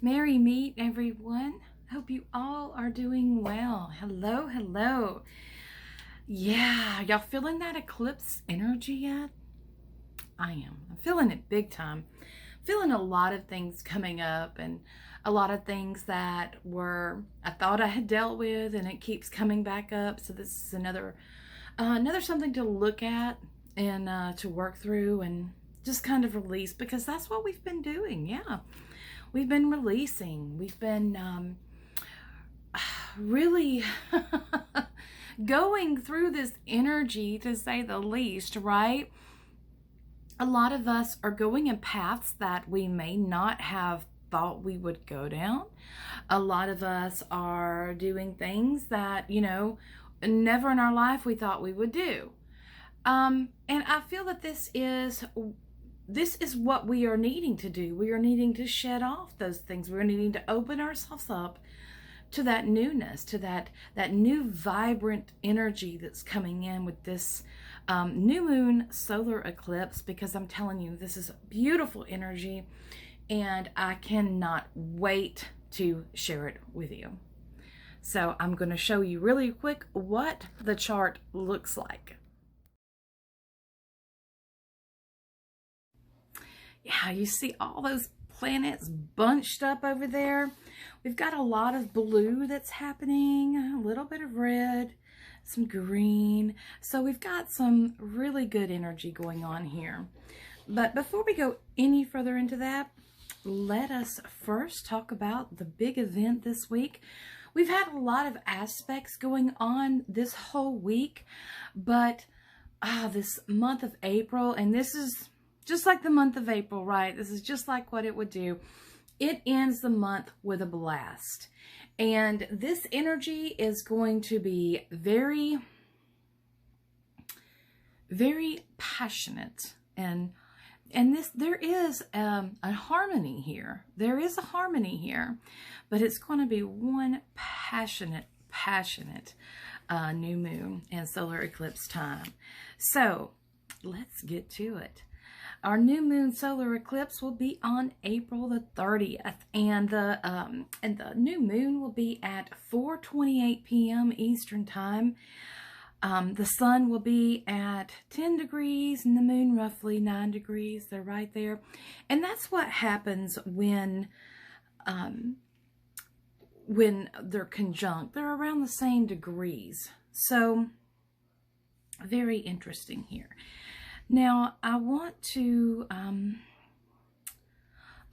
Merry meet, everyone. Hope you all are doing well. Hello, hello. Yeah, y'all feeling that eclipse energy yet? I am. I'm feeling it big time. Feeling a lot of things coming up and a lot of things that I thought I had dealt with, and it keeps coming back up. So this is another something to look at and to work through and just kind of release, because that's what we've been doing. Yeah. We've been releasing. We've been really going through this energy, to say the least, right? A lot of us are going in paths that we may not have thought we would go down. A lot of us are doing things that, never in our life we thought we would do. And I feel that this is what we are needing to do. We are needing to shed off those things. We're needing to open ourselves up to that newness, to that new vibrant energy that's coming in with this new moon solar eclipse, because I'm telling you, this is beautiful energy and I cannot wait to share it with you. So I'm going to show you really quick what the chart looks like. Yeah, you see all those planets bunched up over there. We've got a lot of blue that's happening, a little bit of red, some green. So we've got some really good energy going on here. But before we go any further into that, let us first talk about the big event this week. We've had a lot of aspects going on this whole week, but this month of April, and this is just like the month of April, right? This is just like what it would do. It ends the month with a blast. And this energy is going to be very, very passionate. And there is a harmony here. There is a harmony here. But it's going to be one passionate new moon and solar eclipse time. So let's get to it. Our new moon solar eclipse will be on April the 30th, and the new moon will be at 4:28 p.m. Eastern Time. The sun will be at 10 degrees and the moon roughly 9 degrees. They're right there. And that's what happens when they're conjunct. They're around the same degrees. So very interesting here. Now, I want to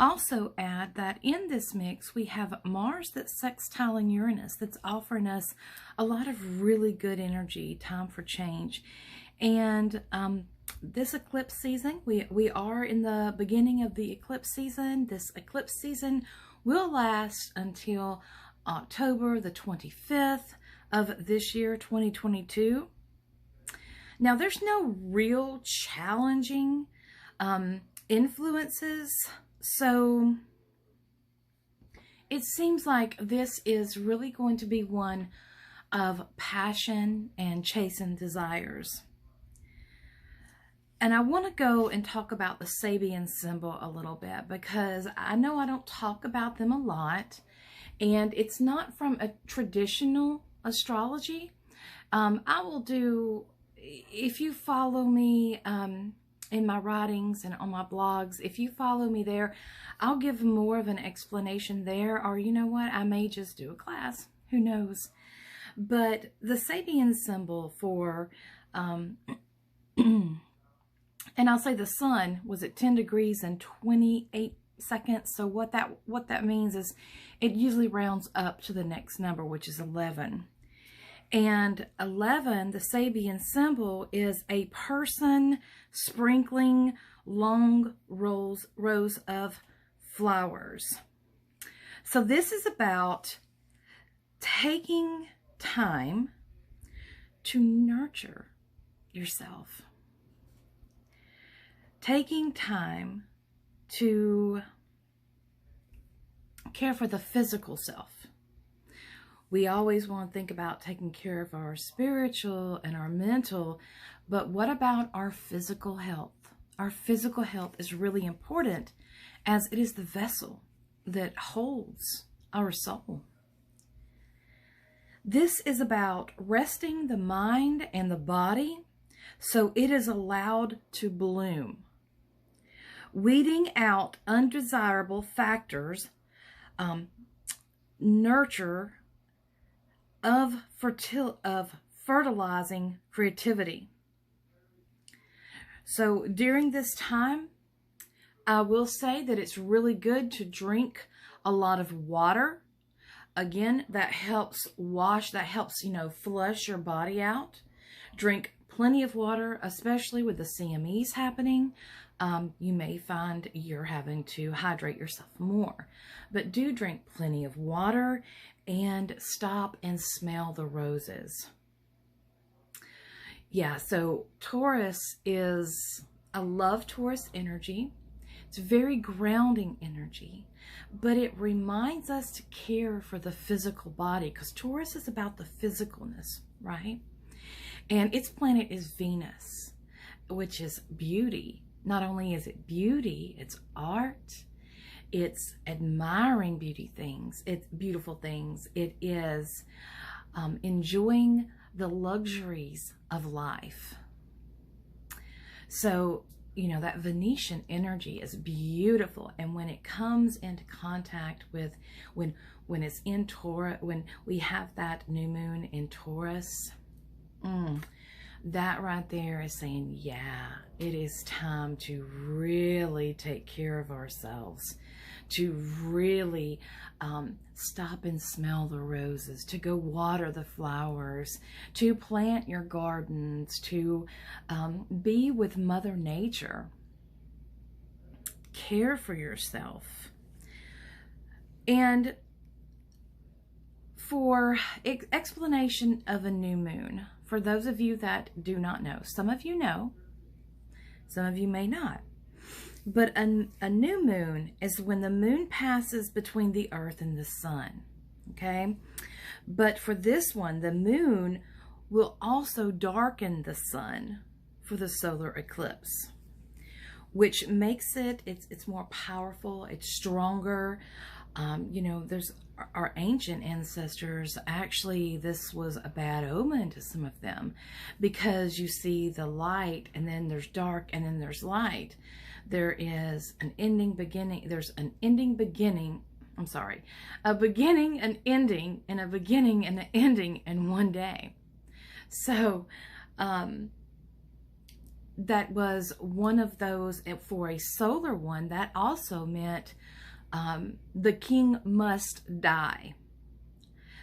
also add that in this mix, we have Mars that's sextiling Uranus, that's offering us a lot of really good energy, time for change. And this eclipse season, we are in the beginning of the eclipse season. This eclipse season will last until October the 25th of this year, 2022. Now, there's no real challenging influences, so it seems like this is really going to be one of passion and chastened desires. And I want to go and talk about the Sabian symbol a little bit, because I know I don't talk about them a lot, and it's not from a traditional astrology. I will do... If you follow me in my writings and on my blogs, if you follow me there, I'll give more of an explanation there, or you know what, I may just do a class, who knows. But the Sabian symbol for, and I'll say the sun was at 10 degrees and 28 seconds. So what that means is it usually rounds up to the next number, which is 11. And 11, the Sabian symbol, is a person sprinkling long rows of flowers. So this is about taking time to nurture yourself. Taking time to care for the physical self. We always want to think about taking care of our spiritual and our mental, but what about our physical health? Our physical health is really important, as it is the vessel that holds our soul. This is about resting the mind and the body so it is allowed to bloom. Weeding out undesirable factors, nurture of fertilizing creativity. So during this time, I will say that it's really good to drink a lot of water. Again, that helps flush your body out. Drink plenty of water, especially with the CMEs happening. You may find you're having to hydrate yourself more. But do drink plenty of water and stop and smell the roses. Yeah, so Taurus I love Taurus energy. It's very grounding energy, but it reminds us to care for the physical body because Taurus is about the physicalness, right? And its planet is Venus, which is beauty. Not only is it beauty, it's art. It's admiring beautiful things. It is enjoying the luxuries of life. So, that Venetian energy is beautiful. And when it comes into contact with, when it's in Taurus, when we have that new moon in Taurus, that right there is saying, yeah, it is time to really take care of ourselves, to really stop and smell the roses, to go water the flowers, to plant your gardens, to be with Mother Nature, care for yourself. And for explanation of a new moon, for those of you that do not know, some of you know, some of you may not. But a new moon is when the moon passes between the earth and the sun, okay? But for this one, the moon will also darken the sun for the solar eclipse, which makes it's more powerful, it's stronger. There's our ancient ancestors, actually, this was a bad omen to some of them because you see the light and then there's dark and then there's light. There is an ending, beginning. There's an ending, beginning. I'm sorry. A beginning, an ending, and a beginning and an ending in one day. So that was one of those. For a solar one, that also meant the king must die.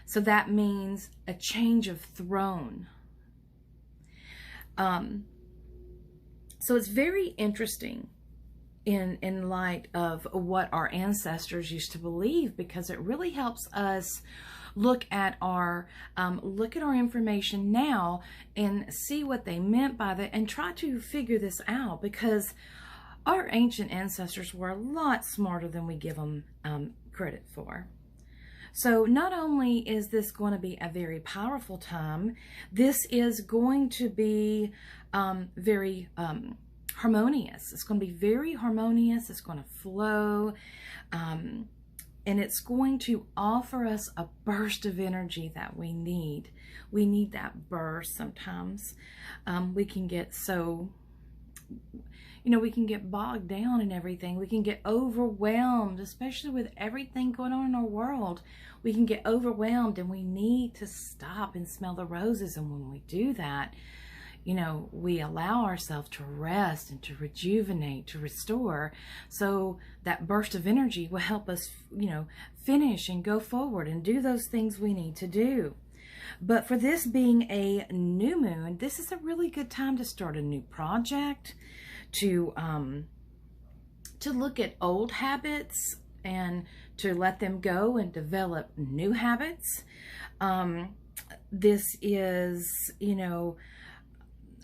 So that means a change of throne. So it's very interesting in light of what our ancestors used to believe, because it really helps us look at our information now and see what they meant by that and try to figure this out, because our ancient ancestors were a lot smarter than we give them credit for. So not only is this going to be a very powerful time, this is going to be very harmonious. It's going to be very harmonious. It's going to flow. And it's going to offer us a burst of energy that we need. We need that burst sometimes. We can get so... we can get bogged down in everything. We can get overwhelmed, especially with everything going on in our world. We can get overwhelmed, and we need to stop and smell the roses. And when we do that, we allow ourselves to rest and to rejuvenate, to restore. So that burst of energy will help us, finish and go forward and do those things we need to do. But for this being a new moon, this is a really good time to start a new project, to look at old habits and to let them go and develop new habits. This is,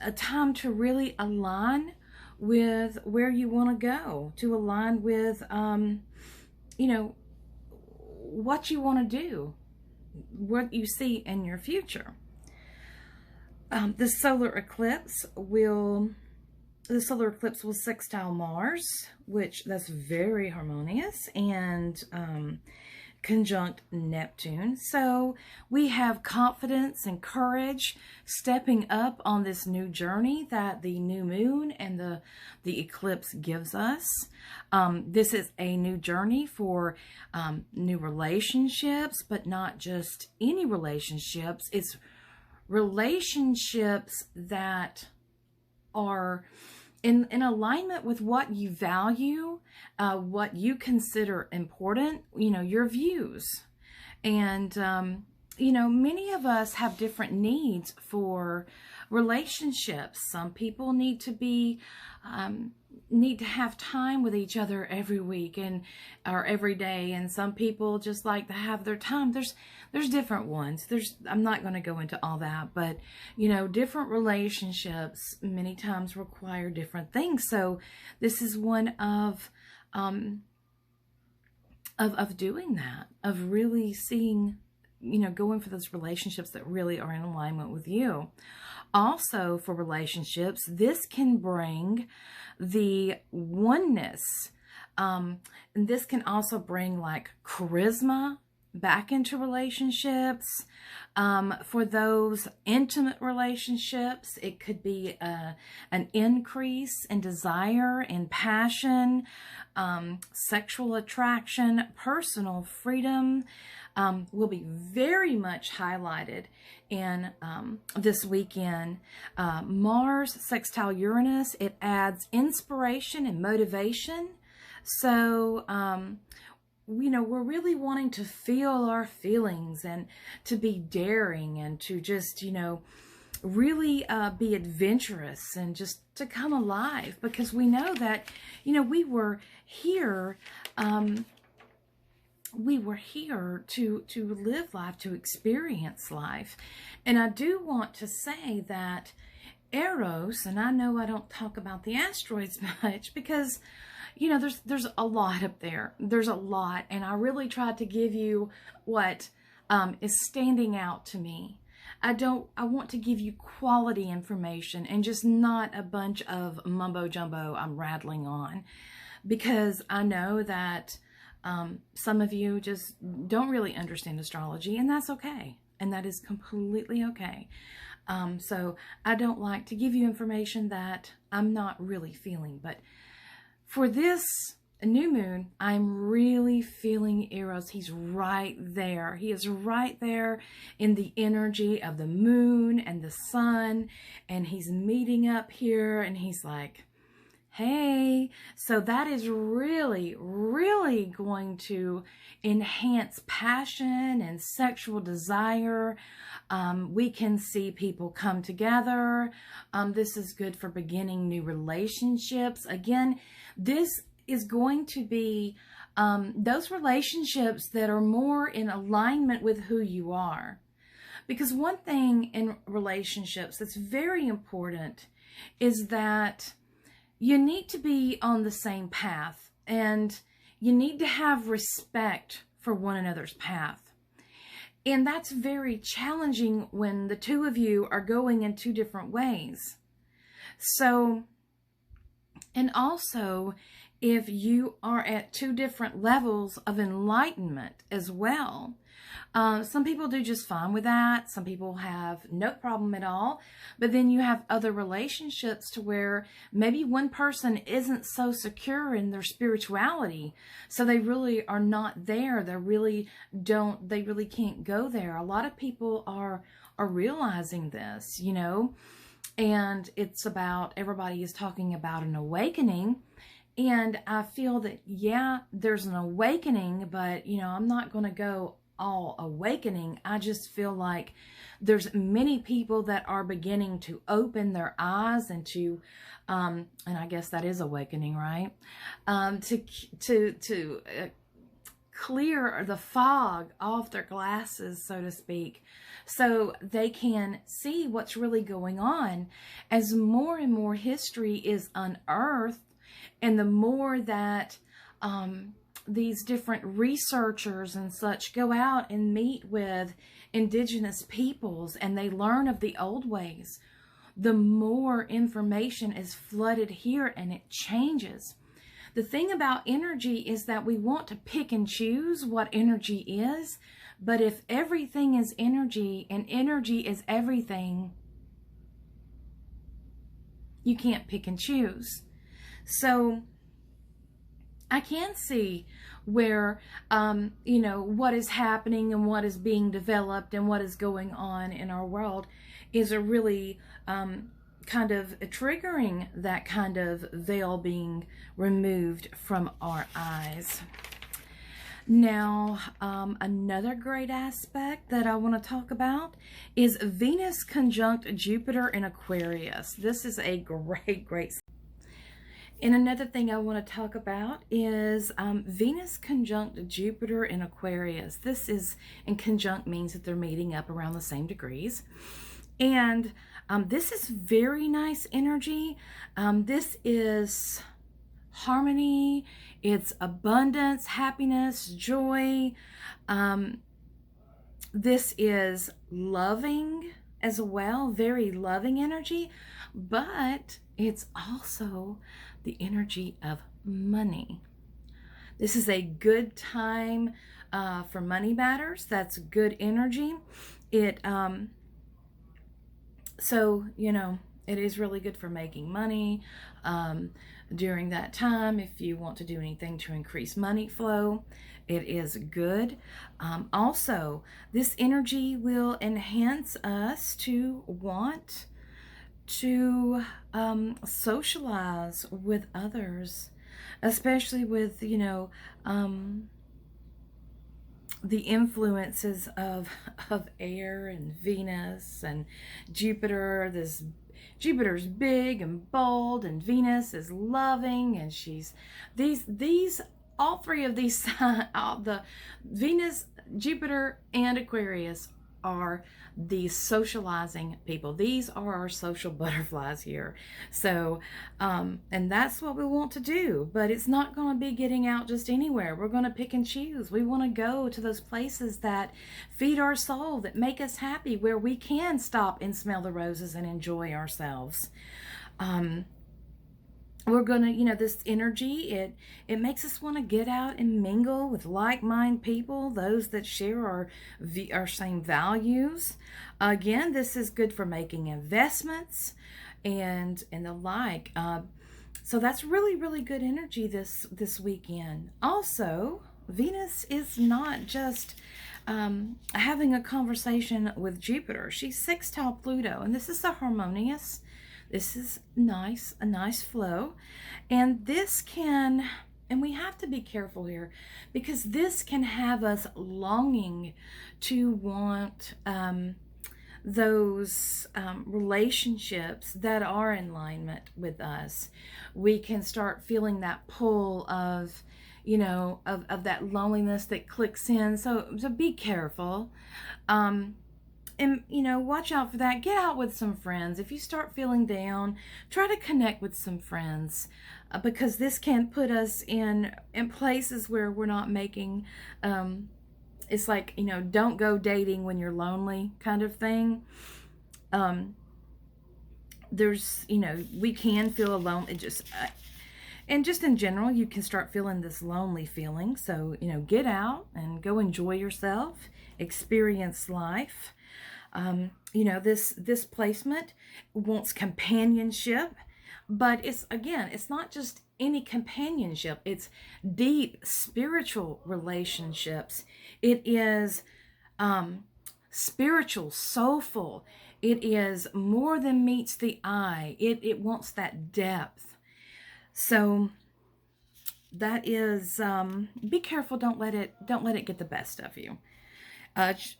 a time to really align with where you want to go, to align with, what you want to do, what you see in your future. The solar eclipse will the solar eclipse was sextile Mars, which that's very harmonious, and conjunct Neptune. So we have confidence and courage stepping up on this new journey that the new moon and the eclipse gives us. This is a new journey for new relationships, but not just any relationships. It's relationships that are in alignment with what you value, what you consider important, your views. And, many of us have different needs for relationships. Some people need to have time with each other every week or every day, and some people just like to have their time. There's different ones. I'm not going to go into all that, but different relationships many times require different things. So this is one of doing that, of really seeing, going for those relationships that really are in alignment with you. Also, for relationships, this can bring the oneness. And this can also bring like charisma back into relationships. For those intimate relationships, it could be an increase in desire, in passion, sexual attraction, personal freedom. Will be very much highlighted in this weekend. Mars sextile Uranus, it adds inspiration and motivation. So, we're really wanting to feel our feelings and to be daring and to just, really be adventurous and just to come alive, because we know that, we were here to live life, to experience life. And I do want to say that Eros, and I know I don't talk about the asteroids much because, there's a lot up there. There's a lot. And I really tried to give you what is standing out to me. I want to give you quality information and just not a bunch of mumbo jumbo I'm rattling on, because I know that some of you just don't really understand astrology, and that's okay. And that is completely okay. So I don't like to give you information that I'm not really feeling. But for this new moon, I'm really feeling Eros. He's right there. He is right there in the energy of the moon and the sun. And he's meeting up here, and he's like, hey. So that is really, really going to enhance passion and sexual desire. We can see people come together. This is good for beginning new relationships. Again, this is going to be those relationships that are more in alignment with who you are. Because one thing in relationships that's very important is that you need to be on the same path, and you need to have respect for one another's path. And that's very challenging when the two of you are going in two different ways. So, and also if you are at two different levels of enlightenment as well. Some people do just fine with that. Some people have no problem at all. But then you have other relationships to where maybe one person isn't so secure in their spirituality. So they really are not there. They really can't go there. A lot of people are realizing this, and it's about, everybody is talking about an awakening. And I feel that, yeah, there's an awakening, but, I'm not going to go all awakening. I just feel like there's many people that are beginning to open their eyes and to, and I guess that is awakening, right? To clear the fog off their glasses, so to speak, so they can see what's really going on as more and more history is unearthed. And the more that these different researchers and such go out and meet with indigenous peoples and they learn of the old ways, the more information is flooded here and it changes. The thing about energy is that we want to pick and choose what energy is, but if everything is energy and energy is everything, you can't pick and choose. So I can see where, what is happening and what is being developed and what is going on in our world is a really kind of triggering that kind of veil being removed from our eyes. Now, another great aspect that I want to talk about is Venus conjunct Jupiter in Aquarius. This is a great. And another thing I want to talk about is Venus conjunct Jupiter in Aquarius. This is, and conjunct means that they're meeting up around the same degrees. And this is very nice energy. This is harmony. It's abundance, happiness, joy. This is loving as well, very loving energy, but it's also the energy of money. This is a good time for money matters. That's good energy. So, it is really good for making money during that time. If you want to do anything to increase money flow, it is good. Also, this energy will enhance us to want to socialize with others, especially with, the influences of air and Venus and Jupiter. Jupiter's big and bold, and Venus is loving, and she's all three of these the Venus, Jupiter, and Aquarius are the socializing people. These are our social butterflies here. So, and that's what we want to do, but it's not going to be getting out just anywhere. We're going to pick and choose. We want to go to those places that feed our soul, that make us happy, where we can stop and smell the roses and enjoy ourselves. We're gonna, this energy, it makes us want to get out and mingle with like-minded people, those that share our same values. Again, this is good for making investments and the like. So that's really good energy this weekend. Also, Venus is not just having a conversation with Jupiter. She's sextile Pluto, and this is a harmonious. This is nice, a nice flow. And this can, and we have to be careful here, because this can have us longing to want those relationships that are in alignment with us. We can start feeling that pull of, of that loneliness that clicks in. So be careful. And, watch out for that. Get out with some friends. If you start feeling down, try to connect with some friends, because this can put us in places where we're not making, it's like, don't go dating when you're lonely kind of thing. There's, we can feel alone. And just in general, you can start feeling this lonely feeling. So, get out and go enjoy yourself, experience life. This placement wants companionship, but it's not just any companionship. It's deep spiritual relationships. It is spiritual, soulful. It is more than meets the eye. It wants that depth. So that is, be careful. Don't let it get the best of you.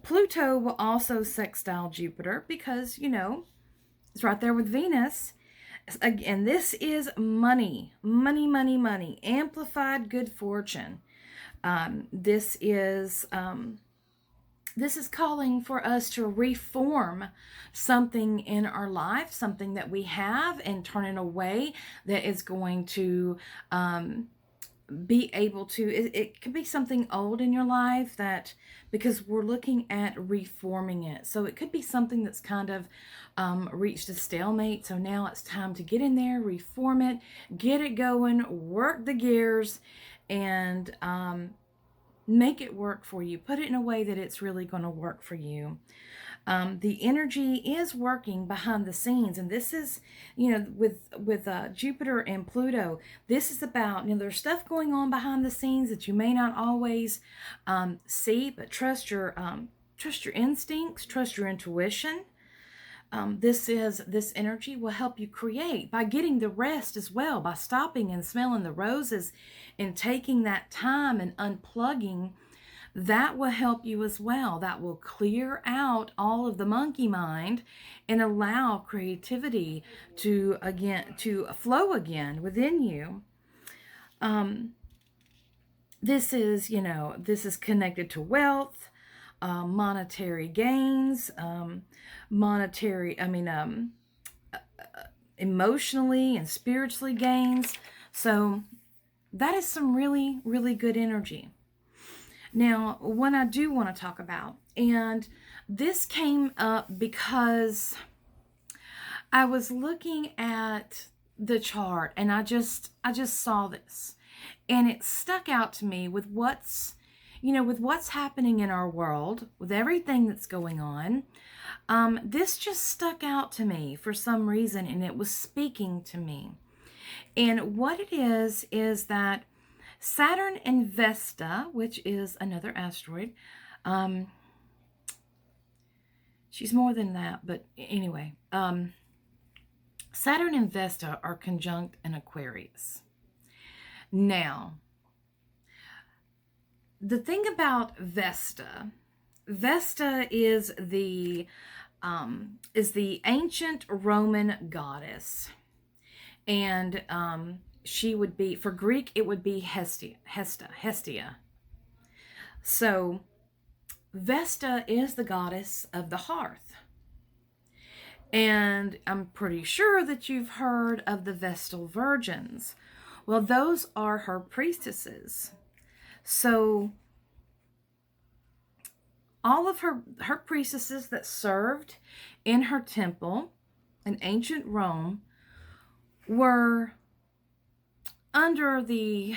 Pluto will also sextile Jupiter because, it's right there with Venus. Again, this is money, amplified good fortune. This is calling for us to reform something in our life, something that we have, and turn in a way that is going to be able to, it could be something old in your life that, because we're looking at reforming it. So it could be something that's kind of reached a stalemate. So now it's time to get in there, reform it, get it going, work the gears, and make it work for you. Put it in a way that it's really going to work for you. The energy is working behind the scenes, and this is, with Jupiter and Pluto, this is about, there's stuff going on behind the scenes that you may not always see, but trust your instincts, trust your intuition. This energy will help you create by getting the rest as well, by stopping and smelling the roses and taking that time and unplugging. That will help you as well. That will clear out all of the monkey mind and allow creativity to flow again within you. This is connected to wealth, monetary gains, emotionally and spiritually gains. So that is some really, really good energy. Now, what I do want to talk about, and this came up because I was looking at the chart and I just saw this, and it stuck out to me with what's happening in our world, with everything that's going on. This just stuck out to me for some reason, and it was speaking to me. And what it is that Saturn and Vesta, which is another asteroid, she's more than that, but anyway, Saturn and Vesta are conjunct in Aquarius. Now, the thing about Vesta is the ancient Roman goddess, and she would be, for Greek, it would be Hestia. So Vesta is the goddess of the hearth. And I'm pretty sure that you've heard of the Vestal Virgins. Well, those are her priestesses. So all of her priestesses that served in her temple in ancient Rome were under the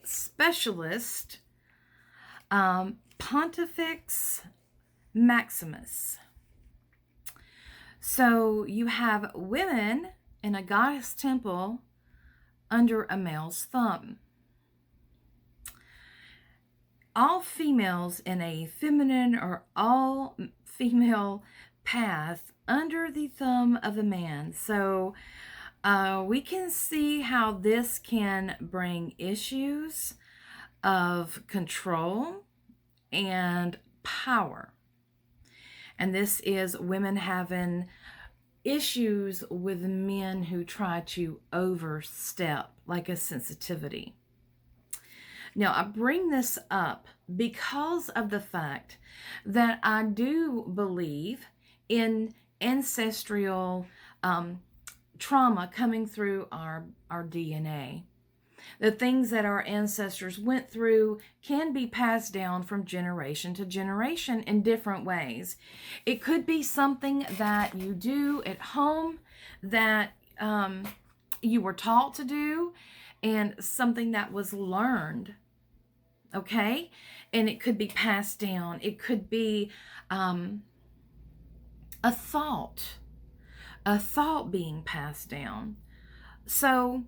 specialist Pontifex Maximus. So you have women in a goddess temple under a male's thumb. All females in a feminine or all female path under the thumb of a man. So we can see how this can bring issues of control and power. And this is women having issues with men who try to overstep, like a sensitivity. Now, I bring this up because of the fact that I do believe in ancestral trauma coming through our DNA. The things that our ancestors went through can be passed down from generation to generation in different ways. It could be something that you do at home that you were taught to do, and something that was learned. Okay? And it could be passed down. It could be a thought being passed down. So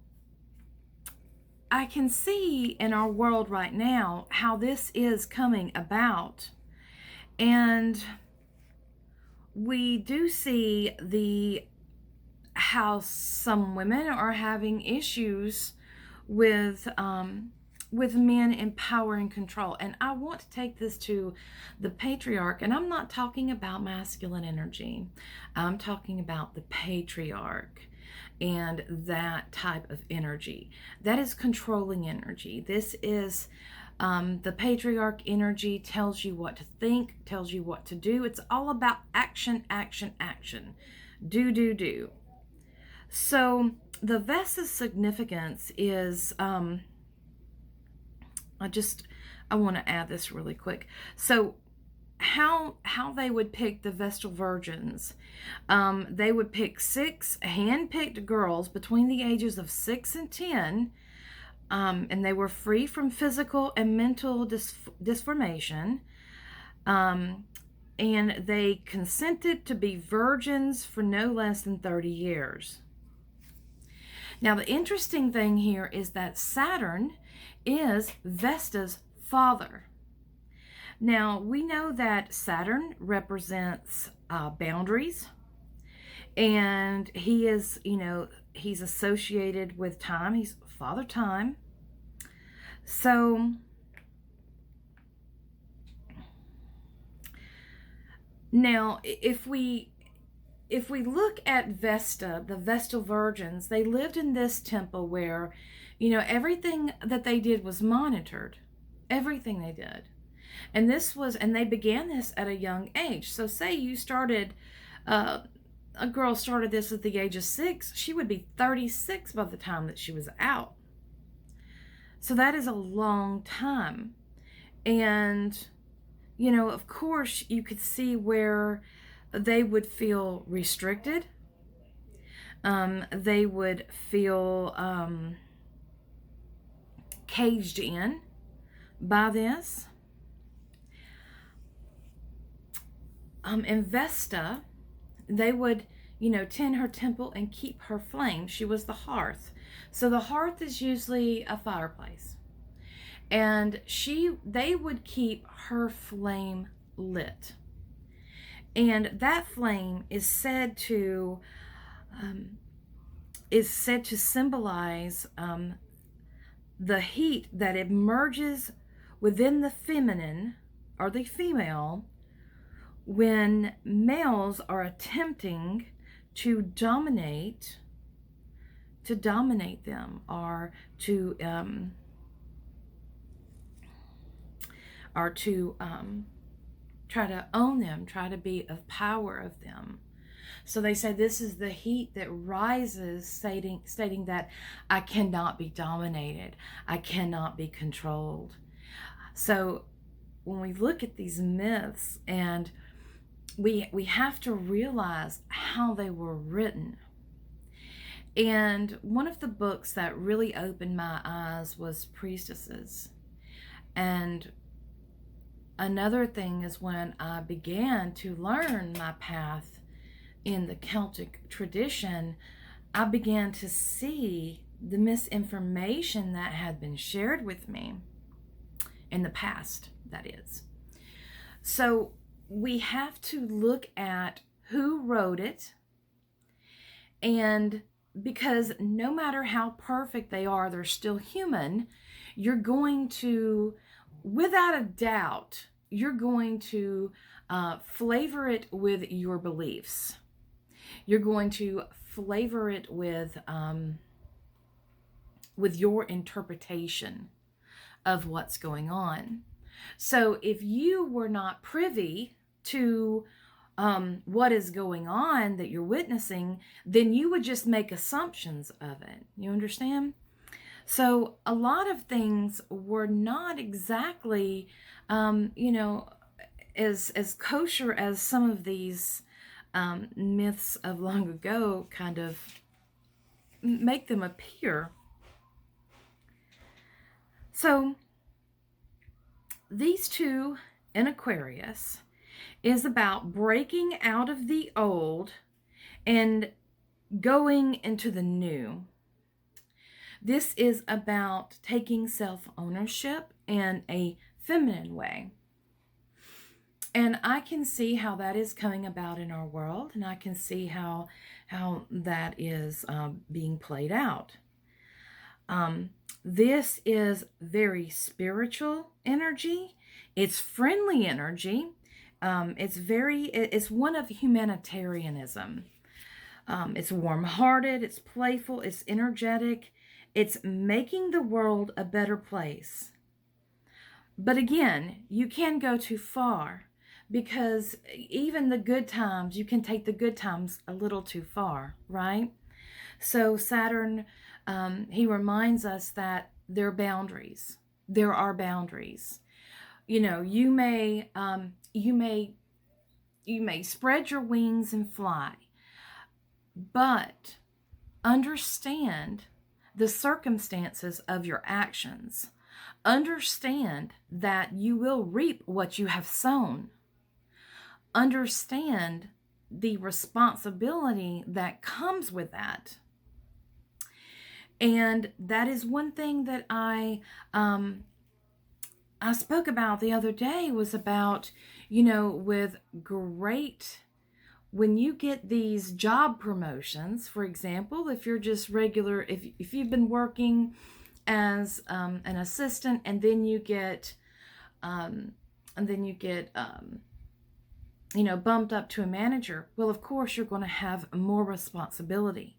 I can see in our world right now how this is coming about. And we do see how some women are having issues with men in power and control. And I want to take this to the patriarch, and I'm not talking about masculine energy. I'm talking about the patriarch and that type of energy. That is controlling energy. This is the patriarch energy tells you what to think, tells you what to do. It's all about action, action, action. Do. So the Vesta's significance is I want to add this really quick. So how they would pick the Vestal Virgins. They would pick 6 hand-picked girls between the ages of 6 and 10, and they were free from physical and mental disformation, and they consented to be virgins for no less than 30 years. Now, the interesting thing here is that Saturn is Vesta's father. Now, we know that Saturn represents boundaries, and he is, he's associated with time. He's Father Time. So, now, if we look at Vesta, the Vestal Virgins, they lived in this temple where, everything that they did was monitored. Everything they did. And they began this at a young age. So say you started, a girl started this at the age of 6, she would be 36 by the time that she was out. So that is a long time. And, of course, you could see where they would feel restricted. They would feel caged in by this. In Vesta, they would, tend her temple and keep her flame. She was the hearth. So the hearth is usually a fireplace. And they would keep her flame lit. And that flame is said to symbolize the heat that emerges within the feminine or the female when males are attempting to dominate them, or to try to own them, try to be of power of them. So they say this is the heat that rises, stating that I cannot be dominated, I cannot be controlled. So when we look at these myths, and we have to realize how they were written. And one of the books that really opened my eyes was Priestesses. And another thing is when I began to learn my path in the Celtic tradition, I began to see the misinformation that had been shared with me in the past, that is. So we have to look at who wrote it, and because no matter how perfect they are, they're still human. You're going to, without a doubt, you're going to flavor it with your beliefs. You're going to flavor it with your interpretation of what's going on. So if you were not privy to what is going on that you're witnessing, then you would just make assumptions of it. You understand? So a lot of things were not exactly, as kosher as some of these myths of long ago kind of make them appear. So these two in Aquarius is about breaking out of the old and going into the new. This is about taking self-ownership in a feminine way. And I can see how that is coming about in our world, and I can see how that is being played out. This is very spiritual energy. It's friendly energy. It's one of humanitarianism. It's warm-hearted, it's playful, it's energetic. It's making the world a better place. But again, you can go too far, because even the good times, you can take the good times a little too far, right? So Saturn, he reminds us that there are boundaries. there are boundaries. You know, you may spread your wings and fly, but understand the circumstances of your actions. Understand that you will reap what you have sown. Understand the responsibility that comes with that. And that is one thing that I spoke about the other day, was about, you know, with great, when you get these job promotions, for example, if you're just regular, if you've been working as an assistant, and then you get you know, bumped up to a manager, well, of course you're going to have more responsibility.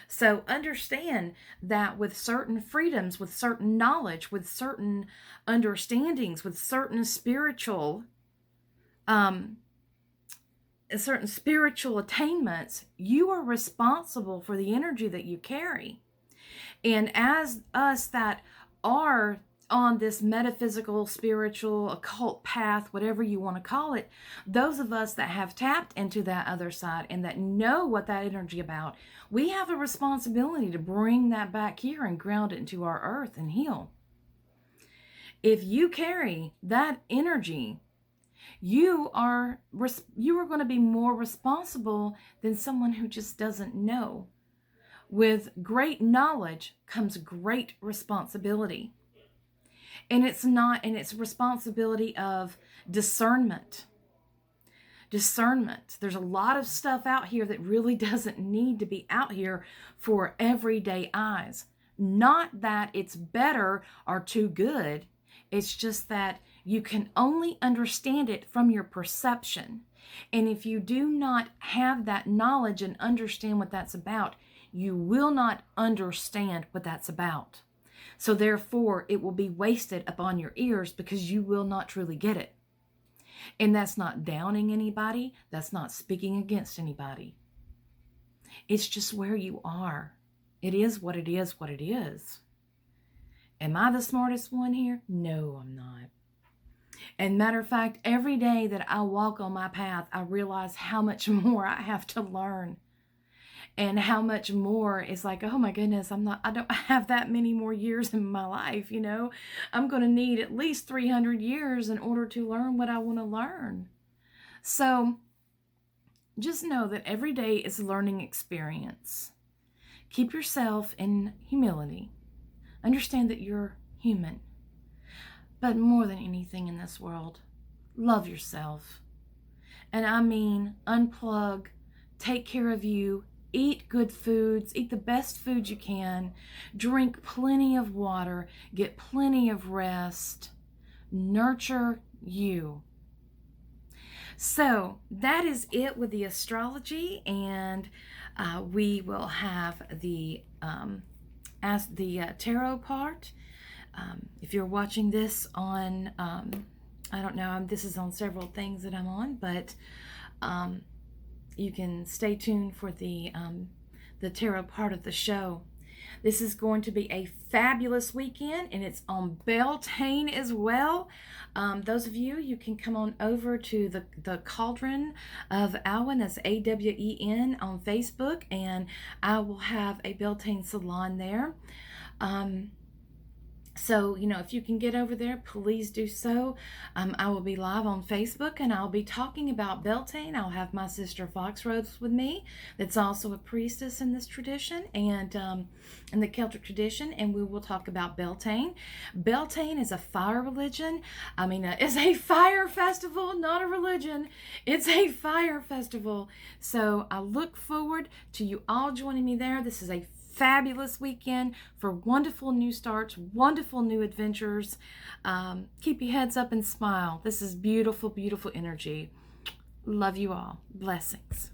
So understand that with certain freedoms, with certain knowledge, with certain understandings, with certain spiritual attainments, you are responsible for the energy that you carry. And as us that are on this metaphysical, spiritual, occult path, whatever you want to call it, those of us that have tapped into that other side and that know what that energy about, we have a responsibility to bring that back here and ground it into our earth and heal. If you carry that energy, you are going to be more responsible than someone who just doesn't know. With great knowledge comes great responsibility. And it's responsibility of discernment. Discernment. There's a lot of stuff out here that really doesn't need to be out here for everyday eyes. Not that it's better or too good. It's just that you can only understand it from your perception. And if you do not have that knowledge and understand what that's about, you will not understand what that's about. So therefore, it will be wasted upon your ears because you will not truly get it. And that's not downing anybody. That's not speaking against anybody. It's just where you are. It is what it is, what it is. Am I the smartest one here? No, I'm not. And matter of fact, every day that I walk on my path, I realize how much more I have to learn. And how much more is like, oh my goodness, I don't have that many more years in my life, you know. I'm going to need at least 300 years in order to learn what I want to learn. So just know that every day is a learning experience. Keep yourself in humility. Understand that you're human. But more than anything in this world, love yourself. And I mean, unplug, take care of you. Eat good foods, eat the best food you can, drink plenty of water, get plenty of rest, nurture you. So that is it with the astrology, and we will have the tarot part. If you're watching this on, I don't know, this is on several things that I'm on, but you can stay tuned for the tarot part of the show. This is going to be a fabulous weekend, and it's on Beltane as well. Those of you can come on over to the Cauldron of Awen, that's AWEN on Facebook, and I will have a Beltane salon there. So, you know, if you can get over there, please do so. I will be live on Facebook, and I'll be talking about Beltane. I'll have my sister Foxrose with me, that's also a priestess in this tradition and in the Celtic tradition, and we will talk about Beltane. Beltane is a fire religion. It's a fire festival, not a religion. It's a fire festival. So I look forward to you all joining me there. This is a fabulous weekend for wonderful new starts, wonderful new adventures. Keep your heads up and smile. This is beautiful, beautiful energy. Love you all. Blessings.